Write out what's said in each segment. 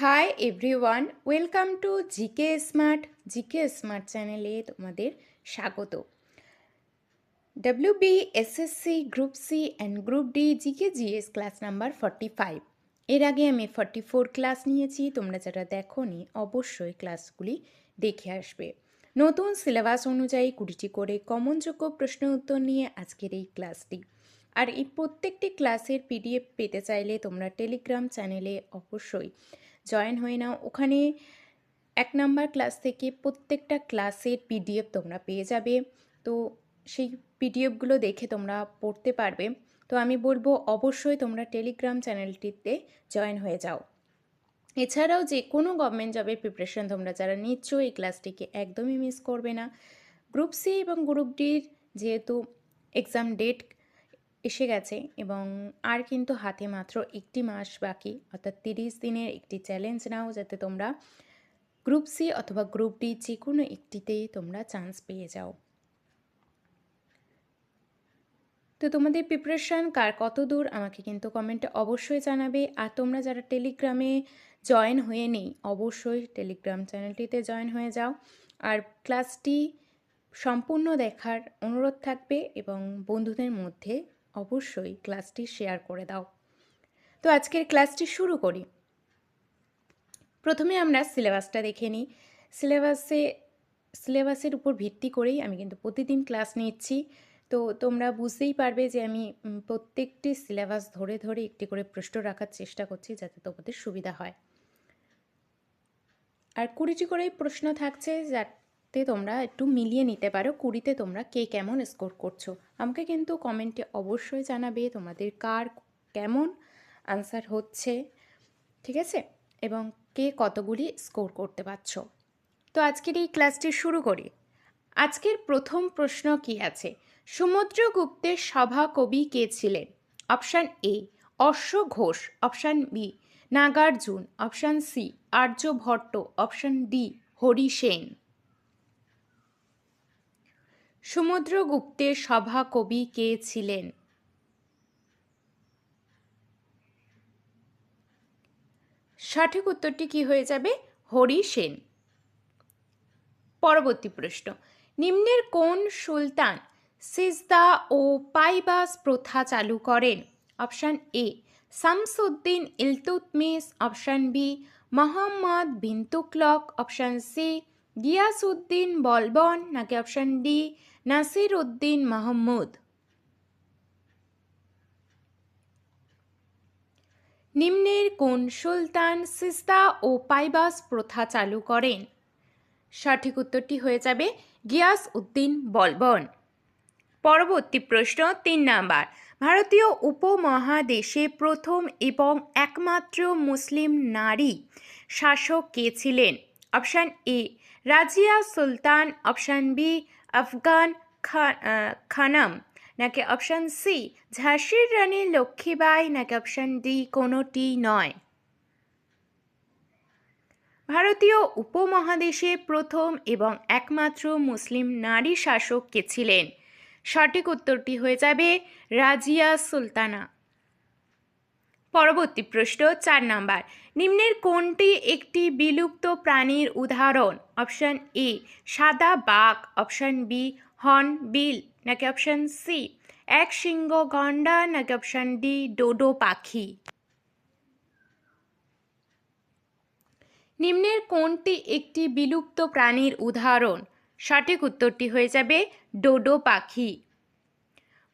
High everyone, welcome to GK smart চ্যানেলে তোমাদের স্বাগত। WBSSC group C and group D GK GS class number 45। এর আগে আমি 44 ক্লাস নিয়েছি। তোমরা যারা দেখোনি অবশ্যই ক্লাসগুলি দেখে আসবে। নতুন সিলেবাস অনুযায়ী 20টি করে কমনযোগ্য প্রশ্ন উত্তর নিয়ে আজকের এই ক্লাসটি। আর এই প্রত্যেকটি ক্লাসের PDF পেতে চাইলে তোমরা টেলিগ্রাম চ্যানেলে অবশ্যই জয়েন হয়ে নাও। ওখানে 1 নাম্বার ক্লাস থেকে প্রত্যেকটা ক্লাসের PDF তোমরা পেয়ে যাবে। তো সেই PDFগুলো দেখে তোমরা পড়তে পারবে। তো আমি বলবো অবশ্যই তোমরা টেলিগ্রাম চ্যানেলটিতে জয়েন হয়ে যাও। এছাড়াও যে কোনো গভর্নমেন্ট জবের প্রিপারেশন তোমরা যারা নিচ্ছ এই ক্লাসটিকে একদমই মিস করবে না। গ্রুপ সি এবং গ্রুপ ডির যেহেতু এক্সাম ডেট এসে গেছে এবং আর কিন্তু হাতে মাত্র 1টি মাস বাকি, অর্থাৎ 30 দিনের একটি চ্যালেঞ্জ নাও যাতে তোমরা গ্রুপ সি অথবা গ্রুপ ডি যে কোনো একটিতেই তোমরা চান্স পেয়ে যাও। তো তোমাদের প্রিপারেশান কার কত দূর আমাকে কিন্তু কমেন্টে অবশ্যই জানাবে। আর তোমরা যারা টেলিগ্রামে জয়েন হয়ে নেই অবশ্যই টেলিগ্রাম চ্যানেলটিতে জয়েন হয়ে যাও। আর ক্লাসটি সম্পূর্ণ দেখার অনুরোধ থাকবে এবং বন্ধুদের মধ্যে অবশ্যই ক্লাসটি শেয়ার করে দাও। তো আজকের ক্লাসটি শুরু করি। প্রথমে আমরা সিলেবাসটা দেখে নিই। সিলেবাসের উপর ভিত্তি করেই আমি কিন্তু প্রতিদিন ক্লাস নিচ্ছি। তো তোমরা বুঝতেই পারবে যে আমি প্রত্যেকটি সিলেবাস ধরে ধরে একটি করে প্রশ্ন রাখার চেষ্টা করছি যাতে তোমাদের সুবিধা হয়। আর 20টি করেই প্রশ্ন থাকছে যাতে তোমরা একটু মিলিয়ে নিতে পারো 20তে তোমরা কে কেমন স্কোর করছো। আমাকে কিন্তু কমেন্টে অবশ্যই জানাবে তোমাদের কার কেমন আনসার হচ্ছে, ঠিক আছে, এবং কে কতগুলি স্কোর করতে পারছো। তো আজকের এই ক্লাসটি শুরু করি। আজকের প্রথম প্রশ্ন কি আছে? সমুদ্রগুপ্তের সভাকবি কে ছিলেন? অপশান এ অশ্ব ঘোষ, option B Nagarjuna, option C Aryabhatta, option D Harisena. সমুদ্রগুপ্তের সভাকবি কে ছিলেন? সঠিক উত্তরটি কি হয়ে যাবে? হরি সেন। পরবর্তী প্রশ্ন, নিম্নের কোন সুলতান সিজদা ও পাইবাস প্রথা চালু করেন? Option A Shamsuddin Iltutmish, option B Mohammad bin Tughlaq, option C Ghiyasuddin Balban, নাকি option D Nasiruddin Mahmud. নিম্নের কোন সুলতান সিজদা ও পাইবাস প্রথা চালু করেন? সঠিক উত্তরটি হয়ে যাবে গিয়াসউদ্দিন বলবন। পরবর্তী প্রশ্ন 3 নাম্বার, ভারতীয় উপমহাদেশে প্রথম এবং একমাত্র মুসলিম নারী শাসক কে ছিলেন? Option A Razia Sultan, option B Afghan Khanam, নাকি অপশান সি ঝাঁসির রানী লক্ষ্মীবাই, নাকি অপশান ডি কোনোটি নয়। ভারতীয় উপমহাদেশে প্রথম এবং একমাত্র মুসলিম নারী শাসক কে ছিলেন? সঠিক উত্তরটি হয়ে যাবে রাজিয়া সুলতানা। পরবর্তী প্রশ্ন 4 নাম্বার, নিম্নের কোনটি একটি বিলুপ্ত প্রাণীর উদাহরণ? অপশান এ সাদা বাঘ, অপশান বি হর্নবিল, নাকি অপশান সি এক শৃঙ্গ গন্ডার, নাকি অপশান ডি ডোডো পাখি। নিম্নের কোনটি একটি বিলুপ্ত প্রাণীর উদাহরণ? সঠিক উত্তরটি হয়ে যাবে ডোডো পাখি।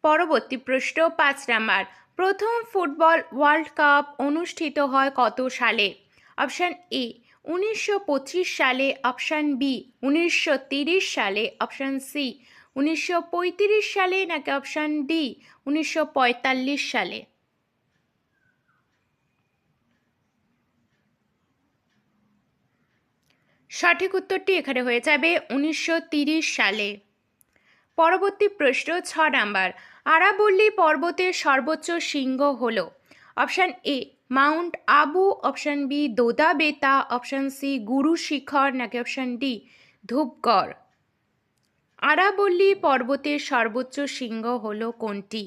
পরবর্তী প্রশ্ন 5 নাম্বার, প্রথম ফুটবল ওয়ার্ল্ড কাপ অনুষ্ঠিত হয় কত সালে? অপশান এ 1925 সালে, অপশান বি 1930 সালে, অপশান সি 1935 সালে, নাকি অপশান ডি 1945 সালে। সঠিক উত্তরটি এখানে হয়ে যাবে 1930 সালে। পরবর্তী প্রশ্ন 6 নাম্বার, আরাবল্লী পর্বতের সর্বোচ্চ শৃঙ্গ হল? Option A mount Abu, option B Doda Betta, option C গুরু শিখর, নাকি অপশান ডি ধূপগড়। আরাবল্লী পর্বতের সর্বোচ্চ শৃঙ্গ হল কোনটি?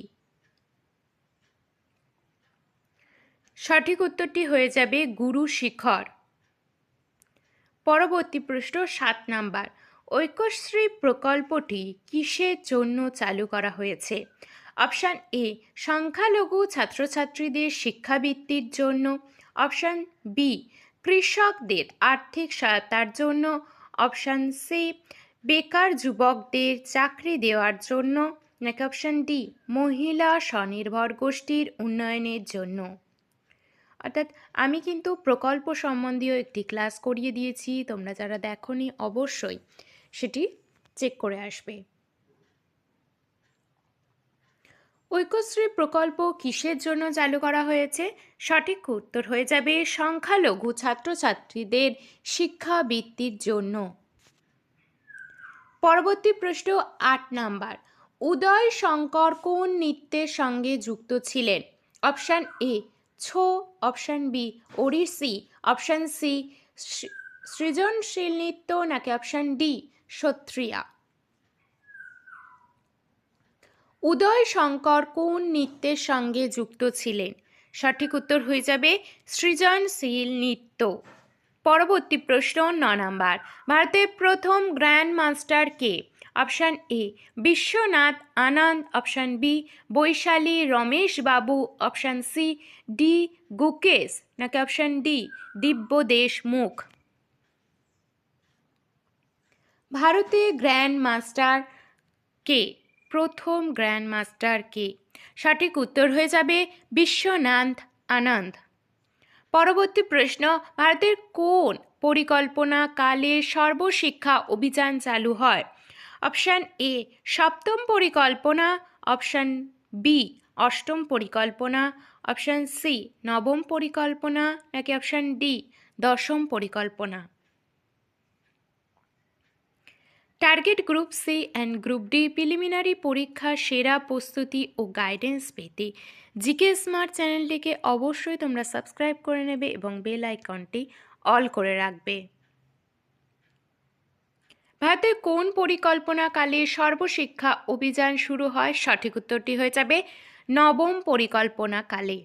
সঠিক উত্তরটি হয়ে যাবে গুরু শিখর। পরবর্তী প্রশ্ন 7 নাম্বার, ঐক্যশ্রী প্রকল্পটি কিসের জন্য চালু করা হয়েছে? অপশান এ, সংখ্যালঘু ছাত্রছাত্রীদের শিক্ষাবৃত্তির জন্য। অপশান বি, কৃষকদের আর্থিক সহায়তার জন্য। অপশান সি, বেকার যুবকদের চাকরি দেওয়ার জন্য। নাকি অপশান ডি, মহিলা স্বনির্ভর গোষ্ঠীর উন্নয়নের জন্য। অর্থাৎ আমি কিন্তু প্রকল্প সম্বন্ধীয় একটি ক্লাস করিয়ে দিয়েছি, তোমরা যারা দেখোনি অবশ্যই সেটি চেক করে আসবে। ঐক্যশ্রী প্রকল্প কিসের জন্য চালু করা হয়েছে? সঠিক উত্তর হয়ে যাবে সংখ্যালঘু ছাত্রছাত্রীদের শিক্ষাবৃত্তির জন্য। পরবর্তী প্রশ্ন 8 নাম্বার, উদয় শঙ্কর কোন নৃত্যের সঙ্গে যুক্ত ছিলেন? Option A, Chhau. Option B, Odissi. Option C, সৃজনশীল নৃত্য। নাকি অপশান ডি, সত্রিয়া। উদয় শঙ্কর কোন নৃত্যের সঙ্গে যুক্ত ছিলেন? সঠিক উত্তর হয়ে যাবে সৃজনশীল নৃত্য। পরবর্তী প্রশ্ন 9 নাম্বার, ভারতের প্রথম গ্র্যান্ড মাস্টার কে? Option A, Viswanath Anand. Option B, Vaishali Ramesh Babu. Option C, D Gukesh. নাকি অপশান ডি, দিব্য দেশমুখ। ভারতে গ্র্যান্ড মাস্টার কে? প্রথম গ্র্যান্ড মাস্টার কে? সঠিক উত্তর হয়ে যাবে বিশ্বনাথ আনন্দ। পরবর্তী প্রশ্ন, ভারতের কোন পরিকল্পনা কালে সর্বশিক্ষা অভিযান চালু হয়? অপশান এ, সপ্তম পরিকল্পনা। অপশান বি, অষ্টম পরিকল্পনা। অপশান সি, নবম পরিকল্পনা। নাকি অপশান ডি, দশম পরিকল্পনা। Target group C and group D preliminary পরীক্ষার সেরা প্রস্তুতি ও গাইডেন্স পেতে জিকে স্মার্ট চ্যানেলটিকে অবশ্যই তোমরা সাবস্ক্রাইব করে নেবে এবং বেল আইকনটি অল করে রাখবে। ভারতে কোন পরিকল্পনাকালে সর্বশিক্ষা অভিযান শুরু হয়? সঠিক উত্তরটি হয়ে যাবে নবম পরিকল্পনাকালে।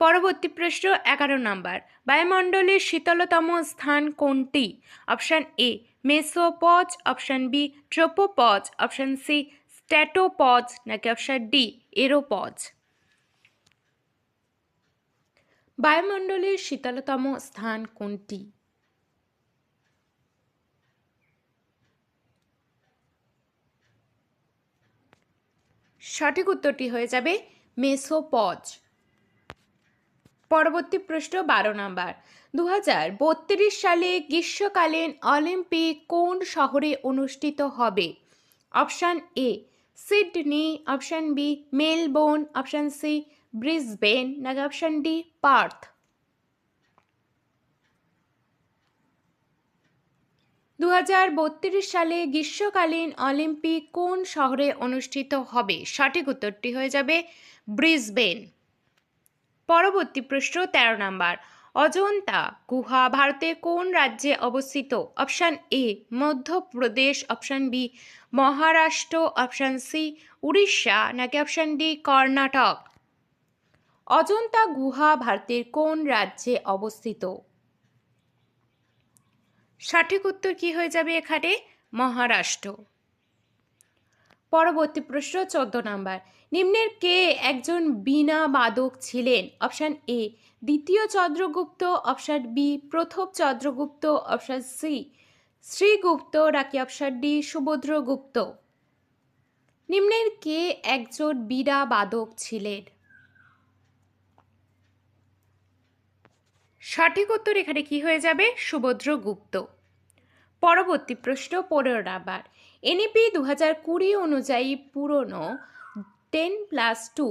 পরবর্তী প্রশ্ন 11 নম্বর, বায়ুমণ্ডলের শীতলতম স্থান কোনটি? Option A, mesopause. Option B, tropopause. Option C, stratopause. নাকি অপশান ডি, এরোপজ। বায়ুমণ্ডলের শীতলতম স্থান কোনটি? সঠিক উত্তরটি হয়ে যাবে মেসোপজ। পরবর্তী প্রশ্ন 12 নাম্বার, 2032 সালে গ্রীষ্মকালীন অলিম্পিক কোন শহরে অনুষ্ঠিত হবে? Option A, Sydney. Option B, Melbourne. Option C, Brisbane. নাকি অপশান ডি, পার্থ। 2032 সালে গ্রীষ্মকালীন অলিম্পিক কোন শহরে অনুষ্ঠিত হবে? সঠিক উত্তরটি হয়ে যাবে ব্রিসবেন। পরবর্তী প্রশ্ন 13 নাম্বার, অজন্তা গুহা ভারতের কোন রাজ্যে অবস্থিত? Option A, Madhya Pradesh. Option B, Maharashtra. Option C, Orissa. নাকি অপশান ডি, কর্ণাটক। অজন্তা গুহা ভারতের কোন রাজ্যে অবস্থিত? সঠিক উত্তর কি হয়ে যাবে এখানে? মহারাষ্ট্র। পরবর্তী প্রশ্ন 14 নাম্বার, নিম্নের কে একজন বীণা বাদক ছিলেন? অপশান এ, দ্বিতীয় চন্দ্রগুপ্ত। অপশান বি, প্রথম চন্দ্রগুপ্ত। Option C, Srigupta. নাকি অপশান ডি, সুভদ্রগুপ্ত। নিম্নের কে একজন বীণা বাদক ছিলেন? সঠিক উত্তর এখানে কি হয়ে যাবে? সুভদ্রগুপ্ত। পরবর্তী প্রশ্ন 15 নাম্বার, এনইপি 2020 অনুযায়ী পুরনো 10+2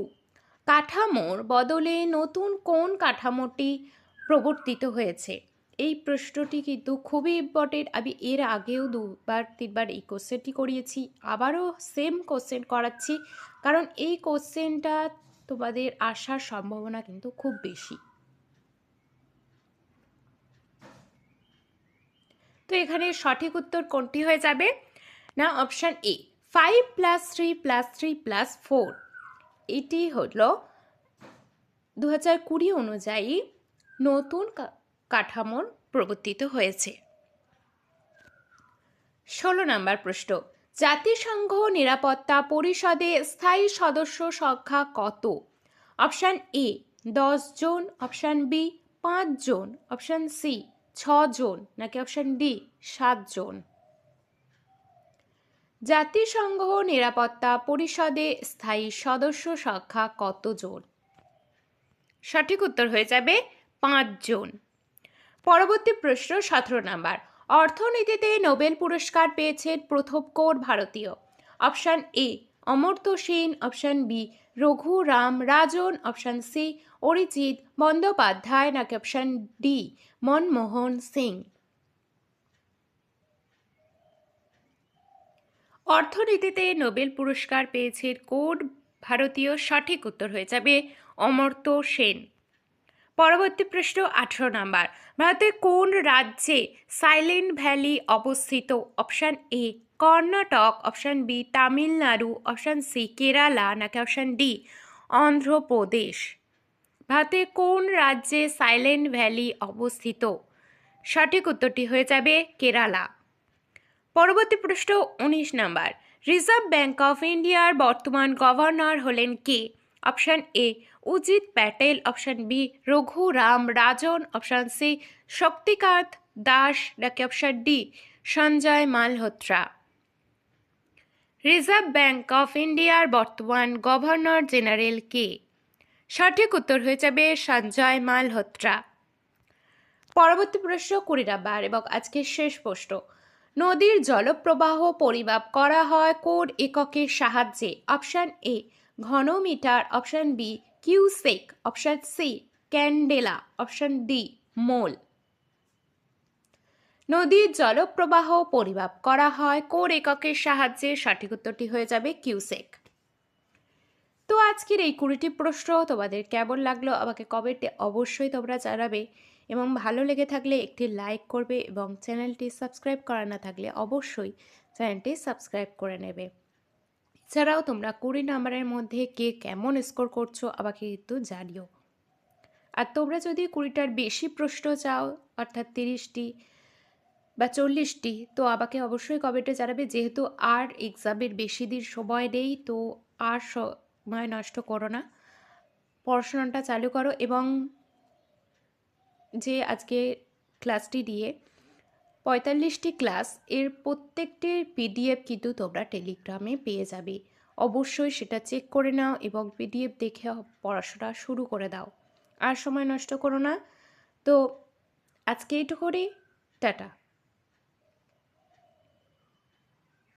কাঠামোর বদলে নতুন কোন কাঠামোটি প্রবর্তিত হয়েছে? এই প্রশ্নটি কিন্তু খুবই ইম্পর্টেন্ট। আমি এর আগেও 2-3বার এই কোশ্চেনটি করিয়েছি, আবারও সেম কোশ্চেন করাচ্ছি, কারণ এই কোশ্চেনটা তোমাদের আসার সম্ভাবনা কিন্তু খুব বেশি। তো এখানে সঠিক উত্তর কোনটি হয়ে যাবে? না অপশান এ, 5+3+3+4। এটি হলো 2020 অনুযায়ী নতুন কাঠামোর প্রবর্তিত হয়েছে। 16 নম্বর প্রশ্ন, জাতিসংঘ নিরাপত্তা পরিষদে স্থায়ী সদস্য সংখ্যা কত? অপশান এ 10 জন, অপশান বি 5 জন, অপশান সি 6 জন, নাকি অপশান ডি 7 জন? জাতিসংঘ নিরাপত্তা পরিষদে স্থায়ী সদস্য সংখ্যা কতজন? সঠিক উত্তর হয়ে যাবে 5 জন। পরবর্তী প্রশ্ন 17 নম্বর, অর্থনীতিতে নোবেল পুরস্কার পেয়েছেন প্রথম কোন ভারতীয়? Option A Amartya Sen, option B Raghuram Rajan, option C Arijit Bandyopadhyay, নাকি অপশান ডি মনমোহন সিং? অর্থনীতিতে নোবেল পুরস্কার পেয়েছেন কোন ভারতীয়? সঠিক উত্তর হয়ে যাবে অমর্ত্য সেন। পরবর্তী প্রশ্ন 18 নম্বর, ভারতের কোন রাজ্যে সাইলেন্ট ভ্যালি অবস্থিত? Option A Karnataka, option B Tamil Nadu, option C Kerala, নাকি অপশান ডি অন্ধ্রপ্রদেশ? ভারতের কোন রাজ্যে সাইলেন্ট ভ্যালি অবস্থিত? সঠিক উত্তরটি হয়ে যাবে কেরালা। পরবর্তী প্রশ্ন 19 নম্বর, রিজার্ভ ব্যাংক অফ ইন্ডিয়ার বর্তমান গভর্নর হলেন কে? Option A Urjit Patel, option B Raghuram Rajan, option C Shaktikanta Das, নাকি option D Sanjay Malhotra? Reserve bank of ইন্ডিয়ার বর্তমান গভর্নর জেনারেল কে? সঠিক উত্তর হয়ে যাবে সঞ্জয় মালহোত্রা। পরবর্তী প্রশ্ন 20 নম্বর এবং আজকের শেষ প্রশ্ন, নদীর জলপ্রবাহ পরিমাপ করা হয় কোন এককের সাহায্যে? অপশান এ ঘনমিটার, option B cusec, option C candela, option D mole? নদীর জলপ্রবাহ পরিমাপ করা হয় কোন এককের সাহায্যে? সঠিক উত্তরটি হয়ে যাবে কিউসেক। তো আজকের এই 20টি প্রশ্ন তোমাদের কেমন লাগলো আমাকে কমেন্টে অবশ্যই তোমরা জানাবে, এবং ভালো লেগে থাকলে একটি লাইক করবে, এবং চ্যানেলটি সাবস্ক্রাইব করা না থাকলে অবশ্যই চ্যানেলটি সাবস্ক্রাইব করে নেবে। এছাড়াও তোমরা 20 নম্বরের মধ্যে কে কেমন স্কোর করছো আমাকে কিন্তু জানিও। আর তোমরা যদি 20টার বেশি প্রশ্ন চাও, অর্থাৎ 30টি বা 40টি, তো আমাকে অবশ্যই কমেন্টে জানাবে। যেহেতু আর এক্সামের বেশি দিন সময় নেই, তো আর সময় নষ্ট করো না, পড়াশোনাটা চালু করো। এবং যে আজকে ক্লাসটি দিয়ে 45টি ক্লাস, এর প্রত্যেকটির পিডিএফ কিন্তু তোমরা টেলিগ্রামে পেয়ে যাবে। অবশ্যই সেটা চেক করে নাও এবং পিডিএফ দেখে পড়াশোনা শুরু করে দাও, আর সময় নষ্ট করো না। তো আজকে এইটুকুনি, টাটা।